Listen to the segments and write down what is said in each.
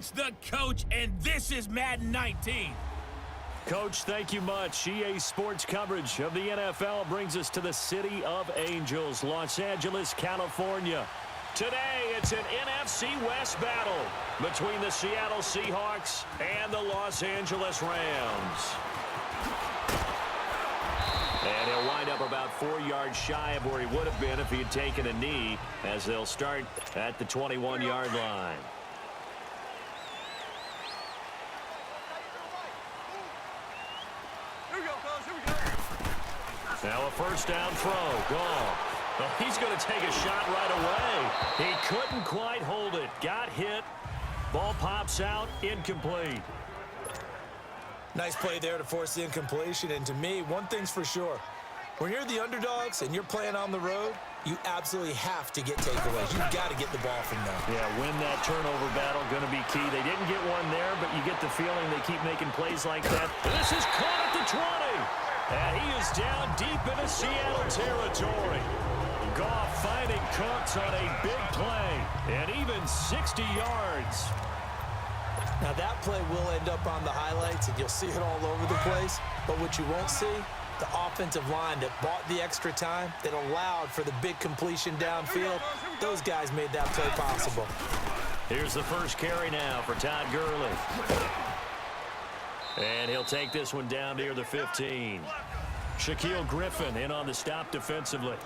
It's the coach, and this is Madden 19. Coach, thank you much. EA Sports coverage of the NFL brings us to the City of Angels, Los Angeles, California. Today, it's an NFC West battle between the Seattle Seahawks and the Los Angeles Rams. And he'll wind up about 4 yards shy of where he would have been if he had taken a knee, as they'll start at the 21-yard line. Now a first down throw. Gone. Well, he's going to take a shot right away. He couldn't quite hold it. Got hit. Ball pops out. Incomplete. Nice play there to force the incompletion. And to me, one thing's for sure. When you're the underdogs and you're playing on the road, you absolutely have to get takeaways. You've got to get the ball from them. Yeah, win that turnover battle. Going to be key. They didn't get one there, but you get the feeling they keep making plays like that. This is caught at the 20. And he is down deep into Seattle territory. Goff finding Cooks on a big play. And even 60 yards. Now that play will end up on the highlights, and you'll see it all over the place. But what you won't see, the offensive line that bought the extra time, that allowed for the big completion downfield, those guys made that play possible. Here's the first carry now for Todd Gurley. And he'll take this one down near the 15. Shaquille Griffin in on the stop defensively.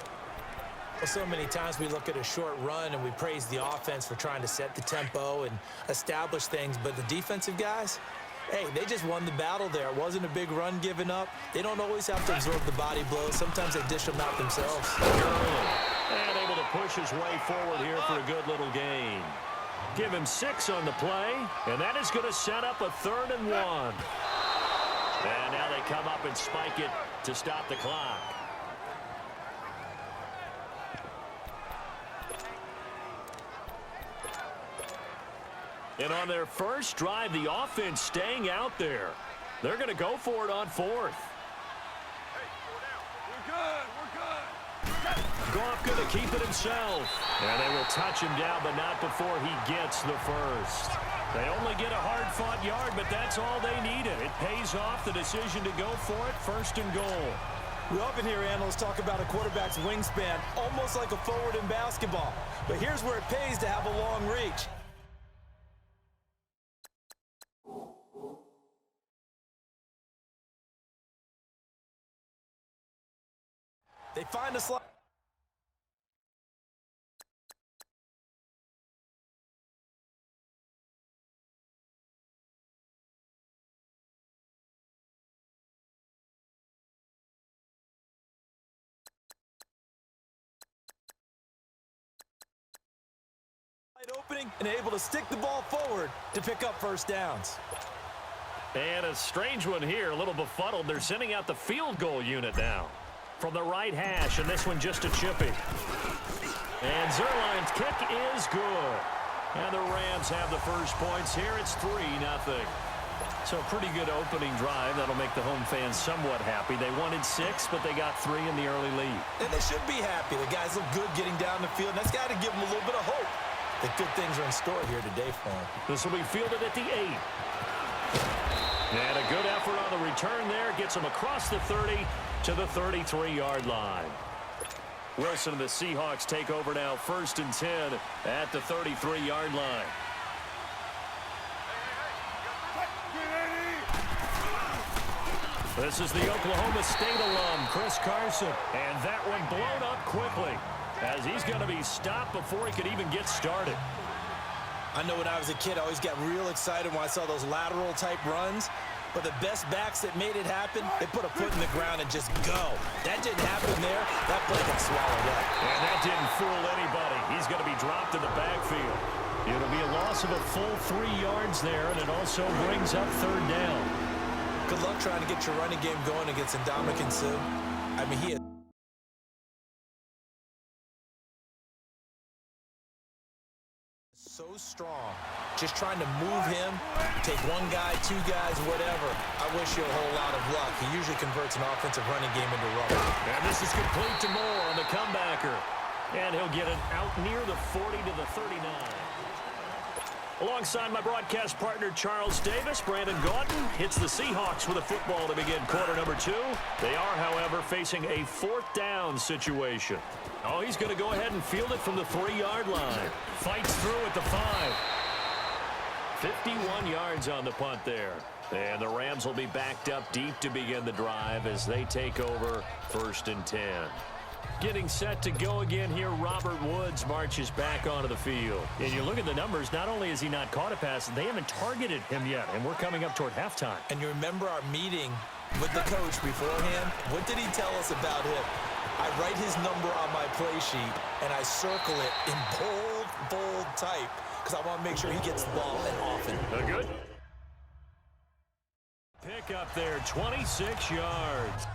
Well, so many times we look at a short run and we praise the offense for trying to set the tempo and establish things, but the defensive guys, hey, they just won the battle there. It wasn't a big run given up. They don't always have to absorb the body blows. Sometimes they dish them out themselves. Gurley, and able to push his way forward here for a good little gain. Give him 6 on the play, and that is going to set up a 3rd and 1. And now they come up and spike it to stop the clock. And on their first drive, the offense staying out there. They're going to go for it on 4th. Goff going to keep it himself. And they will touch him down, but not before he gets the first. They only get a hard-fought yard, but that's all they needed. It pays off the decision to go for it, 1st and goal. We often hear analysts talk about a quarterback's wingspan, almost like a forward in basketball. But here's where it pays to have a long reach. They find a slot. Opening and able to stick the ball forward to pick up first downs. And a strange one here, a little befuddled. They're sending out the field goal unit now from the right hash, and this one just a chippy. And Zerline's kick is good. And the Rams have the first points here. It's 3-0. So a pretty good opening drive. That'll make the home fans somewhat happy. They wanted 6, but they got 3 in the early lead. And they should be happy. The guys look good getting down the field, and that's got to give them a little bit of hope that good things are in store here today for them. This will be fielded at the 8. And a good effort on the return there. Gets them across the 30 to the 33-yard line. Wilson and the Seahawks take over now, 1st and 10 at the 33-yard line. This is the Oklahoma State alum, Chris Carson. And that one blown up quickly, as he's going to be stopped before he could even get started. I know when I was a kid, I always got real excited when I saw those lateral-type runs. But the best backs that made it happen, they put a foot in the ground and just go. That didn't happen there. That play got swallowed up. And that didn't fool anybody. He's going to be dropped in the backfield. It'll be a loss of a full 3 yards there, and it also brings up 3rd down. Good luck trying to get your running game going against Ndamukong Suh. I mean, he is so strong. Just trying to move him, take 1 guy, 2 guys, whatever. I wish you a whole lot of luck. He usually converts an offensive running game into rubber. And this is complete to Moore on the comebacker. And he'll get it out near the 40 to the 39. Alongside my broadcast partner, Charles Davis, Brandon Gaudin hits the Seahawks with a football to begin quarter number 2. They are, however, facing a 4th down situation. Oh, he's going to go ahead and field it from the 3-yard line. Fights through at the 5. 51 yards on the punt there. And the Rams will be backed up deep to begin the drive as they take over 1st and 10. Getting set to go again here, Robert Woods marches back onto the field. And you look at the numbers, not only has he not caught a pass, they haven't targeted him yet, and we're coming up toward halftime. And you remember our meeting with the coach beforehand? What did he tell us about him? I write his number on my play sheet, and I circle it in bold type because I want to make sure he gets the ball and often. Good. Pick up there, 26 yards.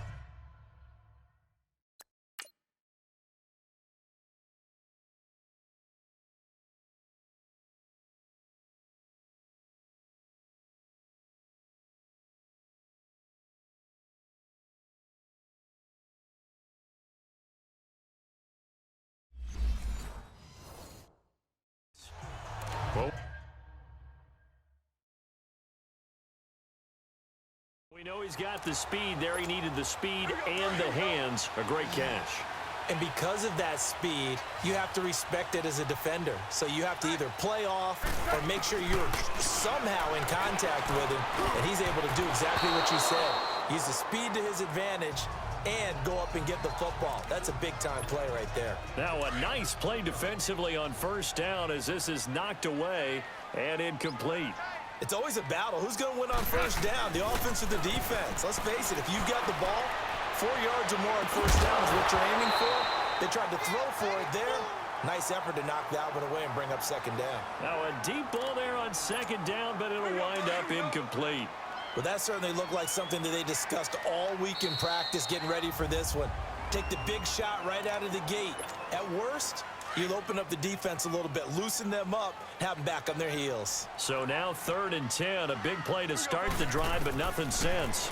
We know he's got the speed there. He needed the speed and the hands. A great catch. And because of that speed, you have to respect it as a defender. So you have to either play off or make sure you're somehow in contact with him. And he's able to do exactly what you said. Use the speed to his advantage and go up and get the football. That's a big-time play right there. Now a nice play defensively on 1st down as this is knocked away and incomplete. It's always a battle. Who's going to win on 1st down, the offense or the defense? Let's face it, if you've got the ball, 4 yards or more on 1st down is what you're aiming for. They tried to throw for it there. Nice effort to knock that one away and bring up 2nd down. Now a deep ball there on 2nd down, but it'll wind up incomplete. Well, that certainly looked like something that they discussed all week in practice getting ready for this one. Take the big shot right out of the gate. At worst, you'll open up the defense a little bit, loosen them up, have them back on their heels. So now 3rd and 10, a big play to start the drive, but nothing since.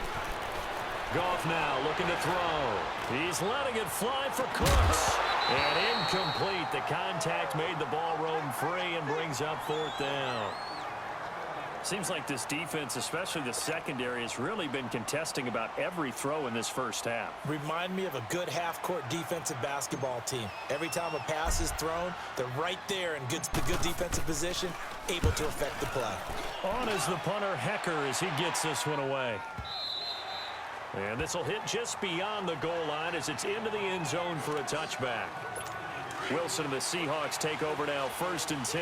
Goff now looking to throw. He's letting it fly for Cooks. And incomplete. The contact made the ball roam free and brings up 4th down. Seems like this defense, especially the secondary, has really been contesting about every throw in this 1st half. Remind me of a good half-court defensive basketball team. Every time a pass is thrown, they're right there in the good defensive position, able to affect the play. On is the punter, Hecker, as he gets this one away. And this will hit just beyond the goal line as it's into the end zone for a touchback. Wilson and the Seahawks take over now, 1st and 10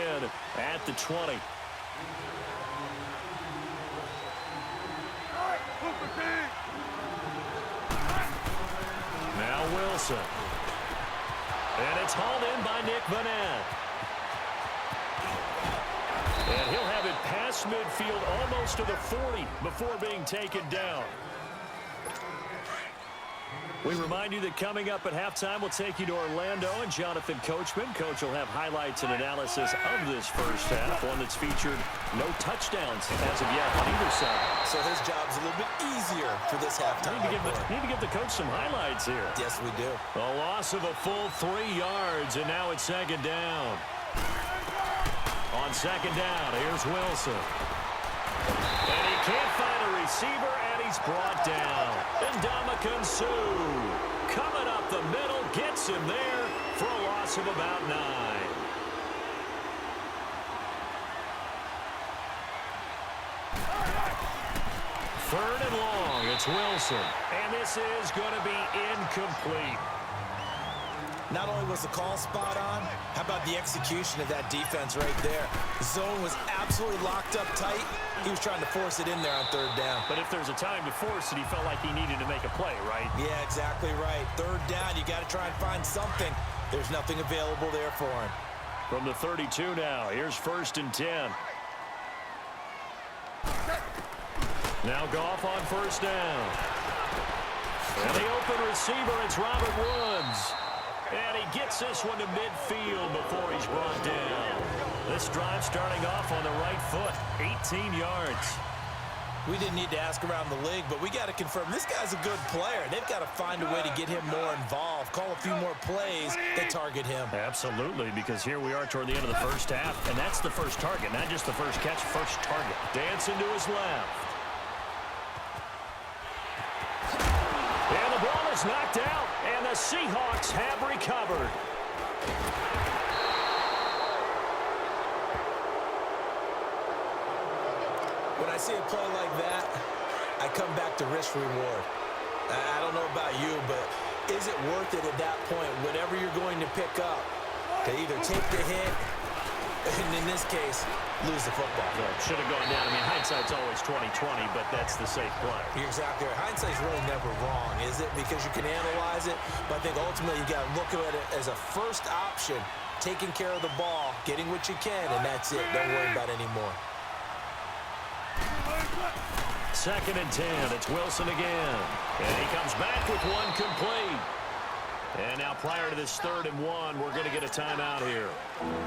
at the 20. Now Wilson. And it's hauled in by Nick Vanette. And he'll have it past midfield almost to the 40 before being taken down. We remind you that coming up at halftime, we'll take you to Orlando and Jonathan Coachman. Coach will have highlights and analysis of this 1st half, one that's featured no touchdowns as of yet on either side. So his job's a little bit easier for this halftime. Need to give the coach some highlights here. Yes, we do. A loss of a full 3 yards, and now it's 2nd down. On 2nd down, here's Wilson. And he can't find a receiver, and he's brought down. And Ndamukong Suh coming up the middle, gets him there for a loss of about 9. Third and long, it's Wilson. And this is going to be incomplete. Not only was the call spot on, how about the execution of that defense right there? The zone was absolutely locked up tight. He was trying to force it in there on 3rd down. But if there's a time to force it, he felt like he needed to make a play, right? Yeah, exactly right. 3rd down, you got to try and find something. There's nothing available there for him. From the 32 now, here's 1st and 10. Now Goff on 1st down. And the open receiver, it's Robert Woods. And he gets this one to midfield before he's brought down. This drive starting off on the right foot, 18 yards. We didn't need to ask around the league, but we got to confirm this guy's a good player. They've got to find a way to get him more involved, call a few more plays that target him. Absolutely, because here we are toward the end of the first half, and that's the first target, not just the first catch, first target. Dancing to his left. And the ball is knocked out, and the Seahawks have recovered. When I see a play like that, I come back to risk-reward. I don't know about you, but is it worth it at that point, whatever you're going to pick up, to either take the hit, and in this case, lose the football? Well, should have gone down. I mean, hindsight's always 20/20, but that's the safe play. You're exactly right. Hindsight's really never wrong, is it? Because you can analyze it, but I think ultimately you got to look at it as a first option, taking care of the ball, getting what you can, and that's it. Don't worry about it anymore. 2nd and 10. It's Wilson again. And he comes back with one complete. And now prior to this 3rd and 1, we're going to get a timeout here,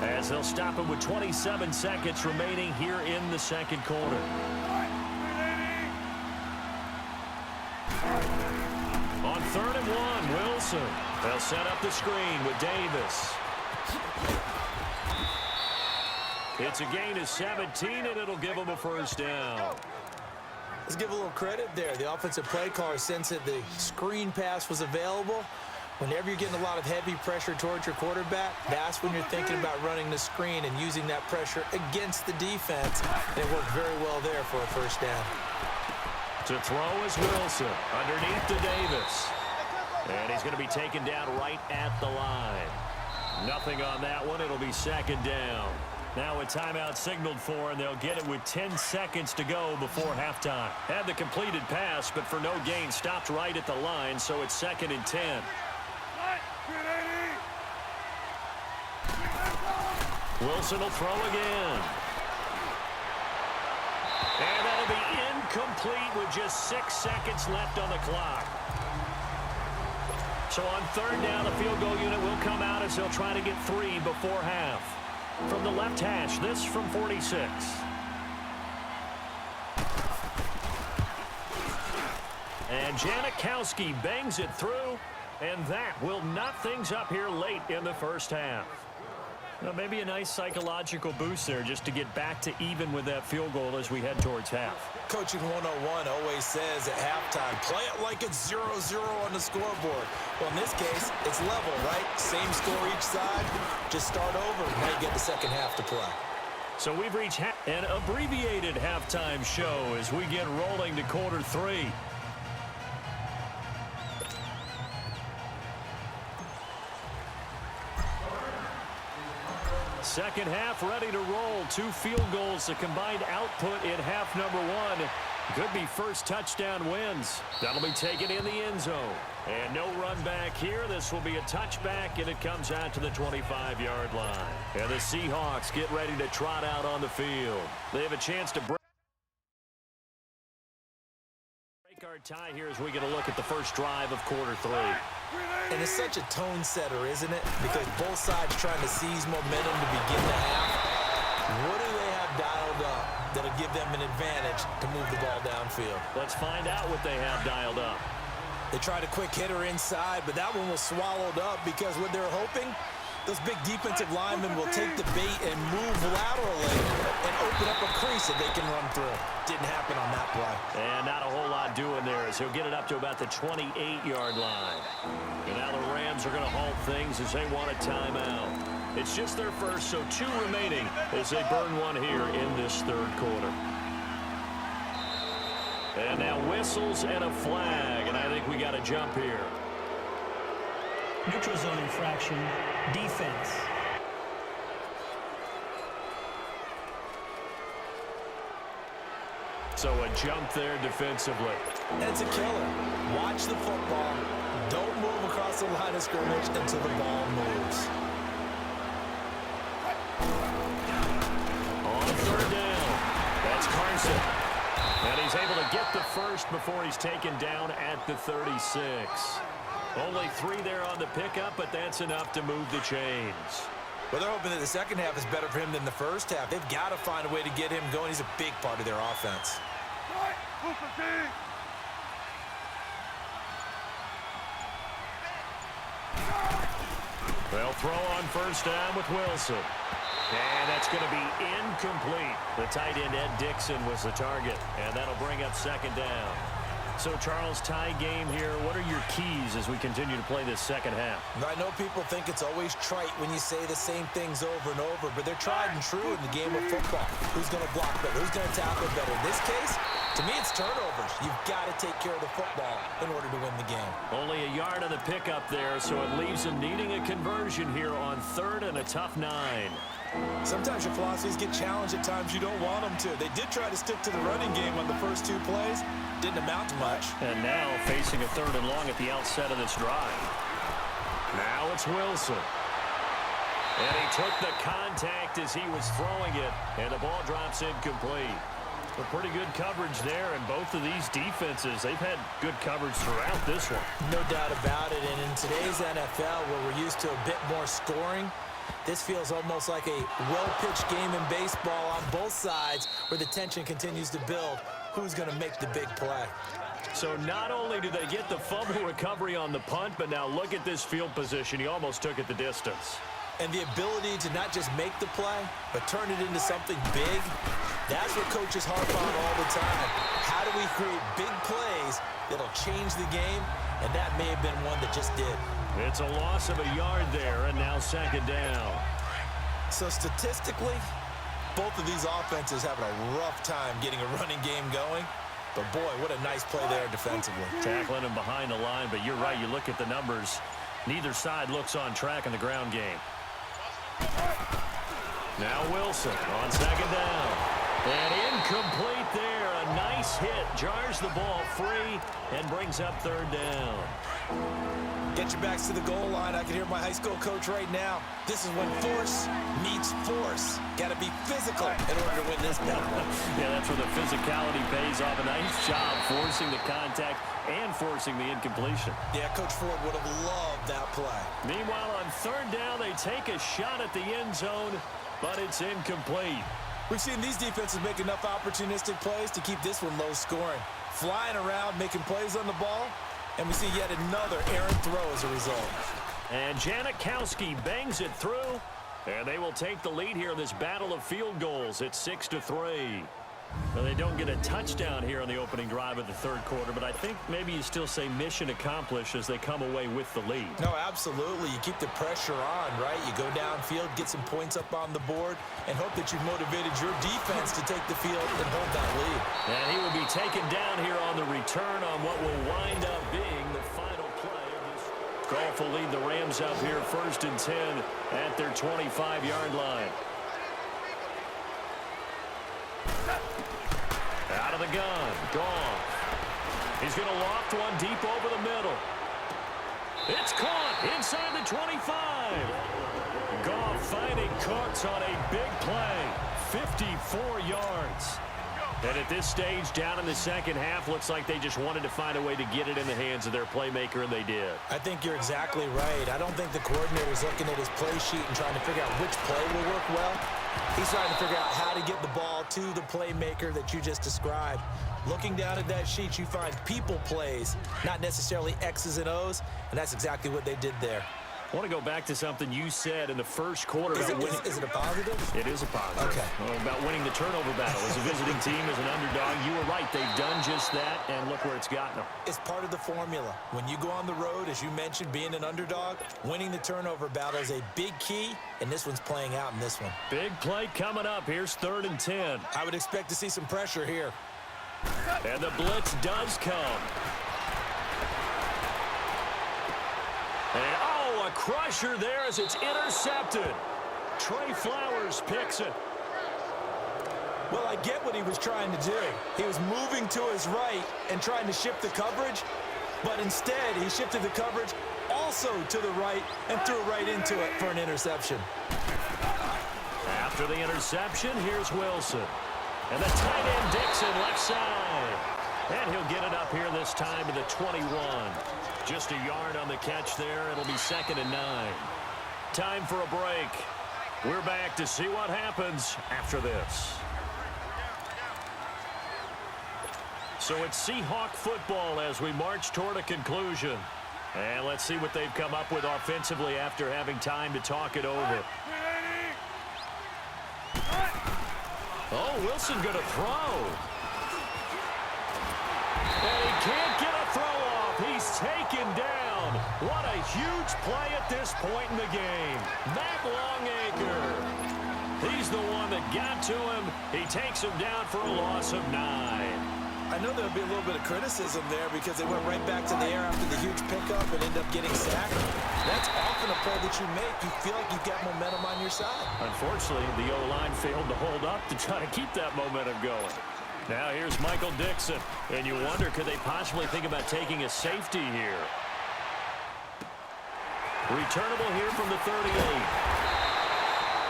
as they'll stop him with 27 seconds remaining here in the second quarter. On 3rd and 1, Wilson. They'll set up the screen with Davis. It's a gain of 17, and it'll give him a first down. Let's give a little credit there. The offensive play caller sensed that the screen pass was available. Whenever you're getting a lot of heavy pressure towards your quarterback, that's when you're thinking about running the screen and using that pressure against the defense. And it worked very well there for a first down. To throw is Wilson, underneath to Davis. And he's going to be taken down right at the line. Nothing on that one. It'll be 2nd down. Now a timeout signaled for, and they'll get it with 10 seconds to go before halftime. Had the completed pass, but for no gain, stopped right at the line, so it's 2nd and 10. Wilson will throw again. And that'll be incomplete with just 6 seconds left on the clock. So on 3rd down, the field goal unit will come out as they'll try to get 3 before half. From the left hash, this from 46. And Janikowski bangs it through, and that will knock things up here late in the first half. Well, maybe a nice psychological boost there just to get back to even with that field goal as we head towards half. Coaching 101 always says at halftime, play it like it's 0-0 on the scoreboard. Well, in this case, it's level, right? Same score each side. Just start over and now you get the second half to play. So we've reached an abbreviated halftime show as we get rolling to quarter 3. Second half ready to roll. 2 field goals, the combined output in half number 1. Could be first touchdown wins. That'll be taken in the end zone. And no run back here. This will be a touchback, and it comes out to the 25-yard line. And the Seahawks get ready to trot out on the field. They have a chance to break our tie here as we get a look at the first drive of quarter 3. And it's such a tone setter, isn't it? Because both sides trying to seize momentum to begin the half. What do they have dialed up that'll give them an advantage to move the ball downfield? Let's find out what they have dialed up. They tried a quick hitter inside, but that one was swallowed up because what they're hoping, those big defensive linemen will take the bait and move laterally and open up a crease that they can run through. Didn't happen on that play. And not a whole lot doing there as he'll get it up to about the 28-yard line. And now the Rams are going to halt things as they want a timeout. It's just their first, so 2 remaining as they burn one here in this 3rd quarter. And now whistles and a flag, and I think we got a jump here. Neutral zone infraction, defense. So a jump there defensively. That's a killer. Watch the football. Don't move across the line of scrimmage until the ball moves. On 3rd down, that's Carson. And he's able to get the first before he's taken down at the 36. Only 3 there on the pickup, but that's enough to move the chains. Well, they're hoping that the second half is better for him than the first half. They've got to find a way to get him going. He's a big part of their offense. They'll throw on first down with Wilson. And that's going to be incomplete. The tight end, Ed Dixon, was the target. And that'll bring up second down. So, Charles, tie game here. What are your keys as we continue to play this second half? I know people think it's always trite when you say the same things over and over, but they're tried and true in the game of football. Who's going to block better? Who's going to tackle better? In this case, to me, it's turnovers. You've got to take care of the football in order to win the game. Only a yard on the pickup there, so it leaves them needing a conversion here on third and a tough 9. Sometimes your philosophies get challenged at times you don't want them to. They did try to stick to the running game on the first 2 plays. Didn't amount to much. And now facing a third and long at the outset of this drive. Now it's Wilson. And he took the contact as he was throwing it, and the ball drops incomplete. A pretty good coverage there, and both of these defenses, they've had good coverage throughout this one. No doubt about it, and in today's NFL, where we're used to a bit more scoring, this feels almost like a well-pitched game in baseball on both sides where the tension continues to build. Who's going to make the big play? So not only do they get the fumble recovery on the punt, but now look at this field position. He almost took it the distance. And the ability to not just make the play, but turn it into something big, that's what coaches harp on all the time. How do we create big plays that'll change the game? And that may have been one that just did. It's a loss of a yard there, and now second down. So statistically, both of these offenses having a rough time getting a running game going. But boy, what a nice play there defensively. Tackling him behind the line, but you're right, you look at the numbers. Neither side looks on track in the ground game. Now Wilson on second down. And incomplete there. A nice hit. Jars the ball free and brings up third down. Get your backs to the goal line. I can hear my high school coach right now. This is when force meets force. Got to be physical in order to win this battle. Yeah, that's where the physicality pays off. A nice job forcing the contact and forcing the incompletion. Yeah, Coach Ford would have loved that play. Meanwhile, on third down, they take a shot at the end zone, but it's incomplete. We've seen these defenses make enough opportunistic plays to keep this one low scoring. Flying around, making plays on the ball, and we see yet another errant throw as a result. And Janikowski bangs it through, and they will take the lead here in this battle of field goals. It's 6-3. Well, they don't get a touchdown here on the opening drive of the third quarter, but I think maybe you still say mission accomplished as they come away with the lead. No, absolutely. You keep the pressure on, right? You go downfield, get some points up on the board, and hope that you've motivated your defense to take the field and hold that lead. And he will be taken down here on the return on what will wind up being the final play of this. Goff will lead the Rams up here 1st and 10 at their 25-yard line. Out of the gun, Goff. He's going to loft one deep over the middle. It's caught inside the 25. Goff finding Cooks on a big play, 54 yards. And at this stage, down in the second half, looks like they just wanted to find a way to get it in the hands of their playmaker, and they did. I think you're exactly right. I don't think the coordinator is looking at his play sheet and trying to figure out which play will work well. He's trying to figure out how to get the ball to the playmaker that you just described. Looking down at that sheet, you find people plays, not necessarily X's and O's, and that's exactly what they did there. I want to go back to something you said in the first quarter about winning. Is it a positive? It is a positive. Okay. About winning the turnover battle. As a visiting team, as an underdog, you were right. They've done just that, and look where it's gotten them. It's part of the formula. When you go on the road, as you mentioned, being an underdog, winning the turnover battle is a big key, and this one's playing out in this one. Big play coming up. Here's 3rd and 10. I would expect to see some pressure here. And the blitz does come. And, a crusher there as it's intercepted. Trey Flowers picks it. Well, I get what he was trying to do. He was moving to his right and trying to shift the coverage, but instead he shifted the coverage also to the right and threw right into it for an interception. After the interception, here's Wilson. And the tight end Dixon left side. And he'll get it up here this time to the 21. Just a yard on the catch there. It'll be 2nd and 9. Time for a break. We're back to see what happens after this. So it's Seahawk football as we march toward a conclusion. And let's see what they've come up with offensively after having time to talk it over. Oh, Wilson going to throw. And he can't get a throw off. He's taken down. What a huge play at this point in the game. Matt Longacre. He's the one that got to him. He takes him down for a loss of 9. I know there'll be a little bit of criticism there because they went right back to the air after the huge pickup and ended up getting sacked. That's often a play that you make. You feel like you've got momentum on your side. Unfortunately, the O-line failed to hold up to try to keep that momentum going. Now here's Michael Dixon. And you wonder, could they possibly think about taking a safety here? Returnable here from the 38.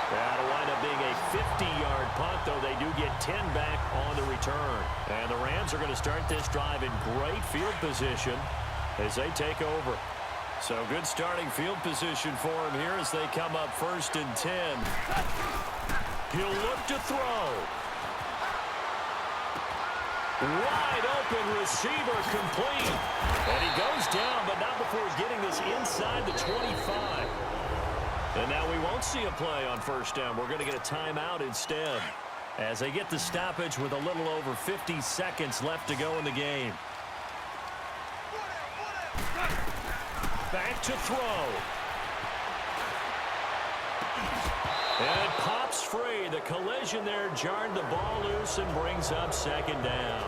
That'll wind up being a 50-yard punt, though they do get 10 back on the return. And the Rams are going to start this drive in great field position as they take over. So good starting field position for him here as they come up 1st and 10. He'll look to throw. Wide open receiver complete. And he goes down, but not before getting this inside the 25. And now we won't see a play on 1st down. We're going to get a timeout instead as they get the stoppage with a little over 50 seconds left to go in the game. Back to throw. And it pops free. The collision there jarred the ball loose and brings up 2nd down.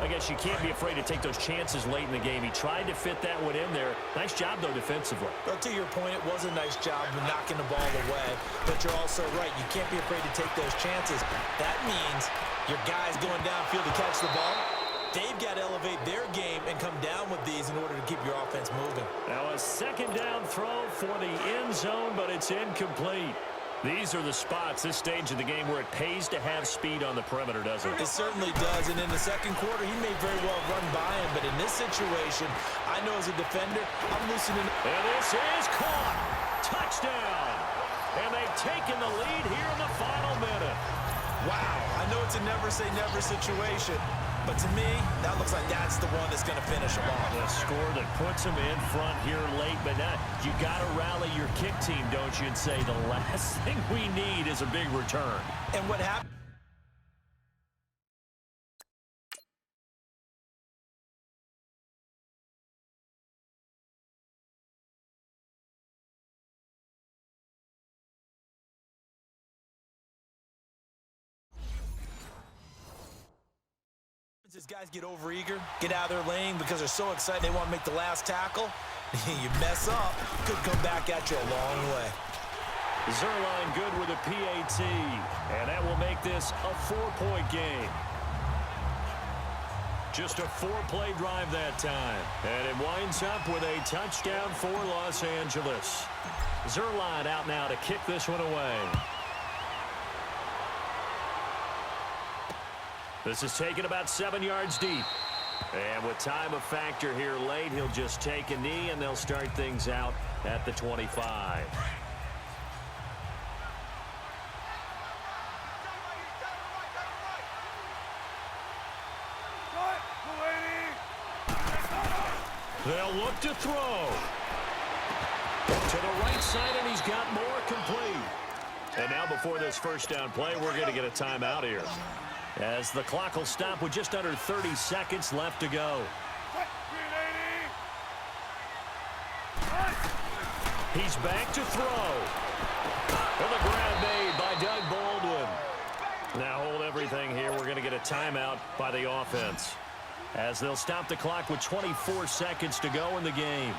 I guess you can't be afraid to take those chances late in the game. He tried to fit that one in there. Nice job, though, defensively. But to your point, it was a nice job of knocking the ball away. But you're also right. You can't be afraid to take those chances. That means your guys going downfield to catch the ball, they've got to elevate their game and come down with these in order to keep your offense moving. Now a 2nd down throw for the end zone, but it's incomplete. These are the spots, this stage of the game, where it pays to have speed on the perimeter, doesn't it? It certainly does, and in the 2nd quarter, he may very well run by him, but in this situation, I know as a defender, I'm loosening. And this is caught. Touchdown. And they've taken the lead here in the final minute. Wow, I know it's a never-say-never situation, but to me, that looks like that's the one that's going to finish them off. The score that puts them in front here late, but now you got to rally your kick team, don't you, and say the last thing we need is a big return. And what happened? As guys get overeager, get out of their lane because they're so excited they want to make the last tackle. You mess up, could come back at you a long way. Zerline good with a PAT, and that will make this a 4-point game. Just a 4-play drive that time, and it winds up with a touchdown for Los Angeles. Zerline out now to kick this one away. This is taken about 7 yards deep. And with time a factor here late, he'll just take a knee, and they'll start things out at the 25. They'll look to throw. To the right side, and he's got more complete. And now before this 1st down play, we're going to get a timeout here, as the clock will stop with just under 30 seconds left to go. He's back to throw. And the grab made by Doug Baldwin. Now hold everything here. We're going to get a timeout by the offense, as they'll stop the clock with 24 seconds to go in the game.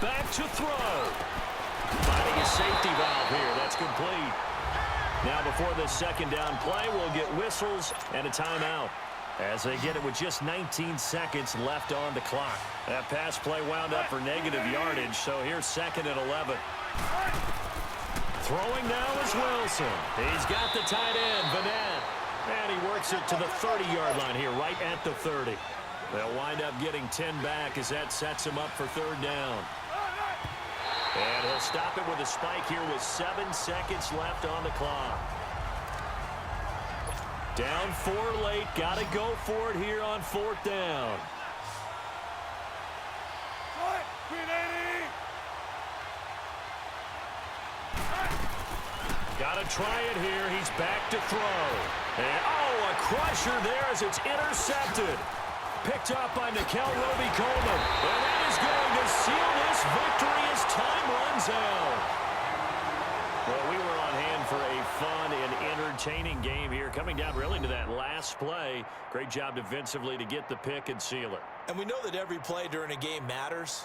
Back to throw. Finding a safety valve here. That's complete. Now before this 2nd down play, we'll get whistles and a timeout, as they get it with just 19 seconds left on the clock. That pass play wound up for negative yardage, so here's 2nd and 11. Throwing now is Wilson. He's got the tight end, Vanette. And he works it to the 30-yard line here, right at the 30. They'll wind up getting 10 back as that sets him up for 3rd down. And he'll stop it with a spike here with 7 seconds left on the clock. Down 4 late. Got to go for it here on 4th down. Got to try it here. He's back to throw. And, oh, a crusher there as it's intercepted. Picked up by Nickel Roby-Coleman. And that is going to seal this victory as time runs out. Well, we were on hand for a fun and entertaining game here. Coming down really to that last play. Great job defensively to get the pick and seal it. And we know that every play during a game matters.